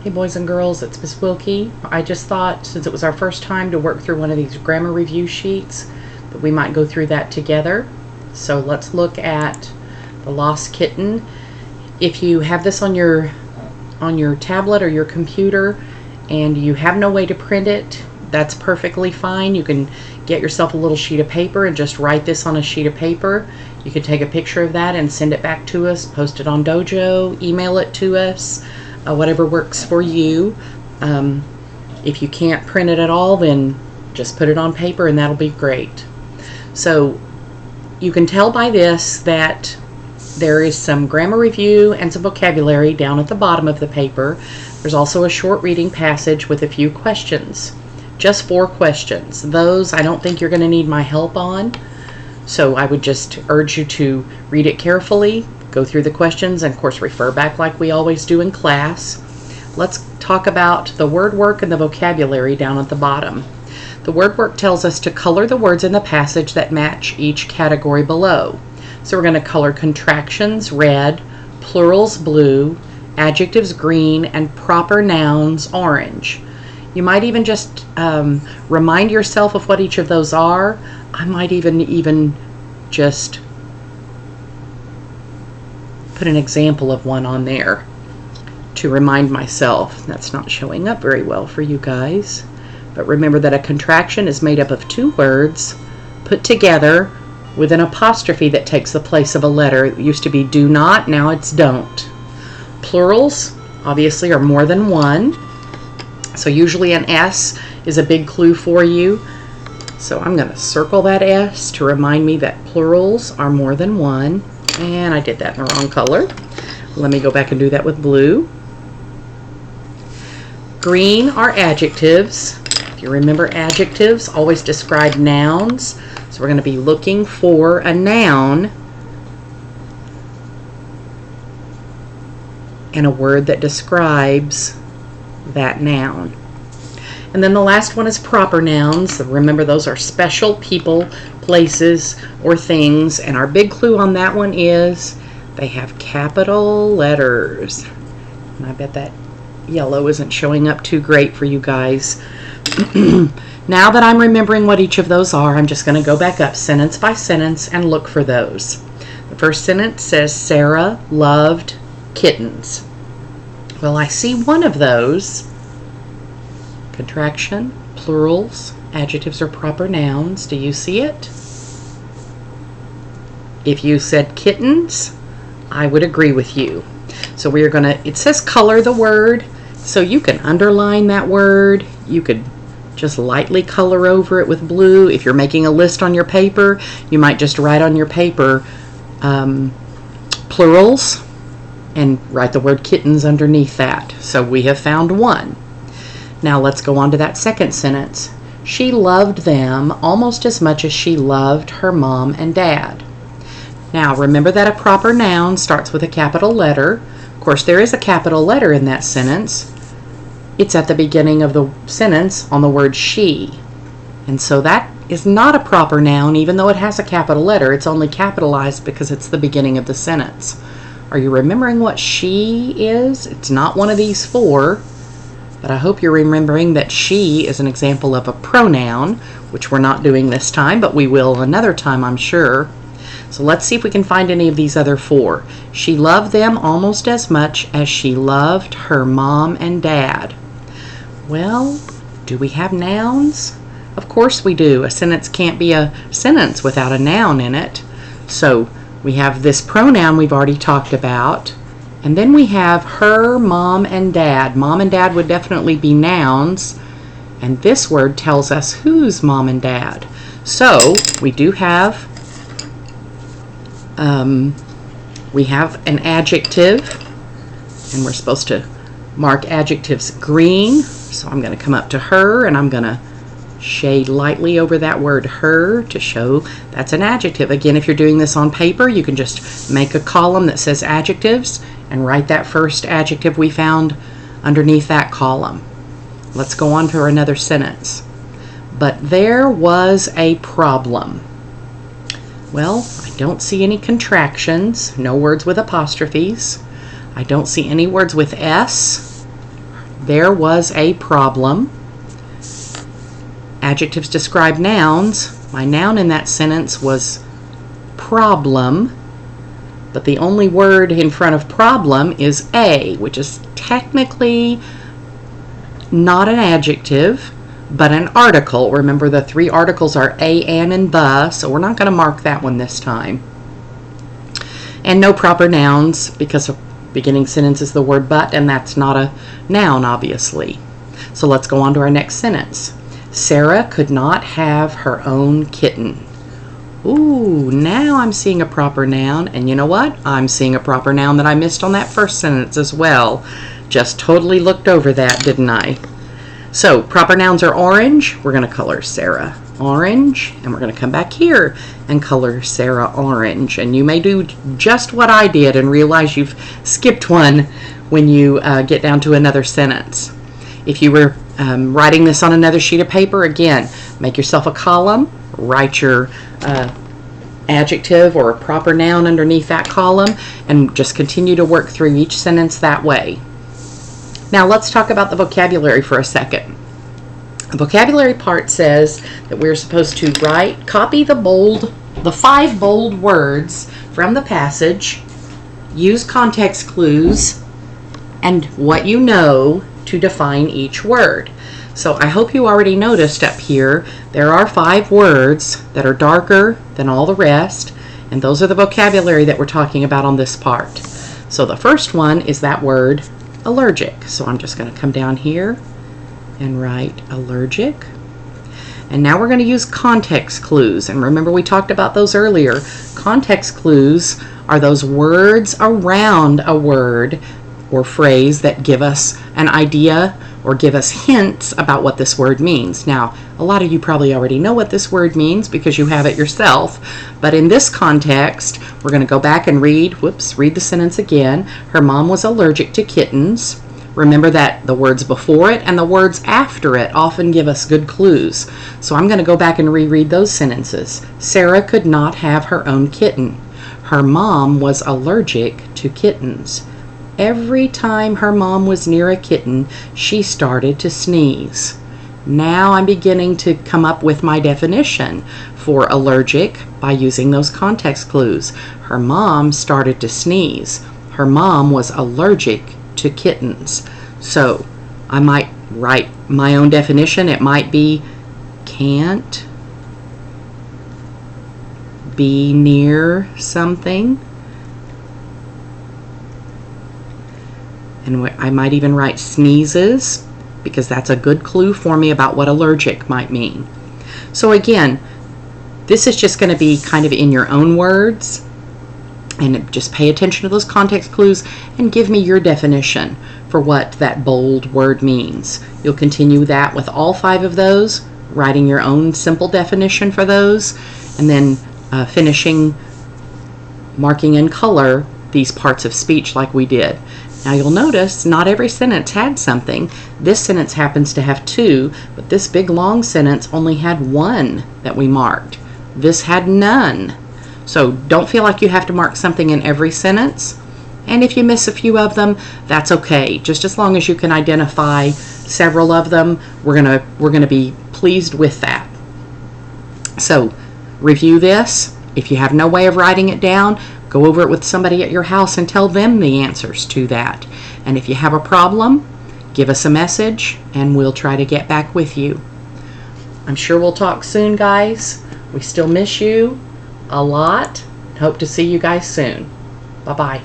Hey boys and girls, it's Miss Wilkie. I just thought, since it was our first time to work through one of these grammar review sheets, that we might go through that together. So let's look at the Lost Kitten. If you have this on your tablet or your computer and you have no way to print it, that's perfectly fine. You can get yourself a little sheet of paper and just write this on a sheet of paper. You can take a picture of that and send it back to us, post it on Dojo, email it to us. Whatever works for you. If you can't print it at all, then just put it on paper and that'll be great. So you can tell by this that there is some grammar review and some vocabulary down at the bottom of the paper. There's also a short reading passage with a few questions. Just 4 questions. Those I don't think you're going to need my help on. So I would just urge you to read it carefully, go through the questions, and of course refer back like we always do in class. Let's talk about the word work and the vocabulary down at the bottom. The word work tells us to color the words in the passage that match each category below. So we're going to color contractions red, plurals blue, adjectives green, and proper nouns orange. You might even just remind yourself of what each of those are. I might even just put an example of one on there to remind myself. That's not showing up very well for you guys. But remember that a contraction is made up of 2 words put together with an apostrophe that takes the place of a letter. It used to be do not, now it's don't. Plurals obviously are more than one. So usually an S is a big clue for you. So I'm going to circle that S to remind me that plurals are more than one. And I did that in the wrong color. Let me go back and do that with blue. Green are adjectives. If you remember, adjectives always describe nouns. So we're going to be looking for a noun and a word that describes that noun. And then the last one is proper nouns. Remember, those are special people, places, or things. And our big clue on that one is they have capital letters. And I bet that yellow isn't showing up too great for you guys. Now that I'm remembering what each of those are, I'm just going to go back up sentence by sentence and look for those. The first sentence says, Sarah loved kittens. Well, I see one of those. Contraction, plurals, adjectives or proper nouns. Do you see it? If you said kittens, I would agree with you. So we are going to, it says color the word, so you can underline that word. You could just lightly color over it with blue. If you're making a list on your paper, you might just write on your paper plurals and write the word kittens underneath that. So we have found one. Now let's go on to that second sentence. She loved them almost as much as she loved her mom and dad. Now remember that a proper noun starts with a capital letter. Of course, there is a capital letter in that sentence. It's at the beginning of the sentence on the word she. And so that is not a proper noun, even though it has a capital letter. It's only capitalized because it's the beginning of the sentence. Are you remembering what she is? It's not one of these 4. But I hope you're remembering that she is an example of a pronoun, which we're not doing this time, but we will another time, I'm sure. So let's see if we can find any of these other 4. She loved them almost as much as she loved her mom and dad. Well, do we have nouns? Of course we do. A sentence can't be a sentence without a noun in it. So we have this pronoun we've already talked about. And then we have her, mom, and dad. Mom and dad would definitely be nouns. And this word tells us whose mom and dad. So we do have, we have an adjective. And we're supposed to mark adjectives green. So I'm going to come up to her and I'm going to shade lightly over that word her to show that's an adjective. Again, if you're doing this on paper, you can just make a column that says adjectives and write that first adjective we found underneath that column. Let's go on to another sentence. But there was a problem. Well, I don't see any contractions, no words with apostrophes. I don't see any words with S. There was a problem. Adjectives describe nouns. My noun in that sentence was problem, but the only word in front of problem is a, which is technically not an adjective, but an article. Remember, the three articles are a, an, and the, so we're not going to mark that one this time. And no proper nouns, because a beginning sentence is the word but, and that's not a noun, obviously. So let's go on to our next sentence. Sarah could not have her own kitten. Ooh, now I'm seeing a proper noun, and you know what? I'm seeing a proper noun that I missed on that first sentence as well. Just totally looked over that, didn't I? So, proper nouns are orange. We're going to color Sarah orange, and we're going to come back here and color Sarah orange. And you may do just what I did and realize you've skipped one when you get down to another sentence. If you were writing this on another sheet of paper, again, make yourself a column, write your adjective or a proper noun underneath that column, and just continue to work through each sentence that way. Now let's talk about the vocabulary for a second. The vocabulary part says that we're supposed to copy the 5 bold words from the passage, use context clues, and what you know to define each word. So I hope you already noticed up here there are 5 words that are darker than all the rest, and those are the vocabulary that we're talking about on this part. So the first one is that word allergic. So I'm just going to come down here and write allergic. And now we're going to use context clues. And remember, we talked about those earlier. Context clues are those words around a word or phrase that give us an idea or give us hints about what this word means. Now, a lot of you probably already know what this word means because you have it yourself, but in this context, we're going to go back and read the sentence again. Her mom was allergic to kittens. Remember that the words before it and the words after it often give us good clues. So I'm going to go back and reread those sentences. Sarah could not have her own kitten. Her mom was allergic to kittens. Every time her mom was near a kitten, she started to sneeze. Now I'm beginning to come up with my definition for allergic by using those context clues. Her mom started to sneeze. Her mom was allergic to kittens. So I might write my own definition. It might be can't be near something. And I might even write sneezes, because that's a good clue for me about what allergic might mean. So again, this is just going to be kind of in your own words, and just pay attention to those context clues and give me your definition for what that bold word means. You'll continue that with all 5 of those, writing your own simple definition for those, and then finishing marking in color these parts of speech like we did. Now you'll notice not every sentence had something. This sentence happens to have 2, but this big long sentence only had 1 that we marked. This had none. So don't feel like you have to mark something in every sentence. And if you miss a few of them, that's okay. Just as long as you can identify several of them, we're gonna be pleased with that. So review this. If you have no way of writing it down, go over it with somebody at your house and tell them the answers to that. And if you have a problem, give us a message and we'll try to get back with you. I'm sure we'll talk soon, guys. We still miss you a lot. Hope to see you guys soon. Bye-bye.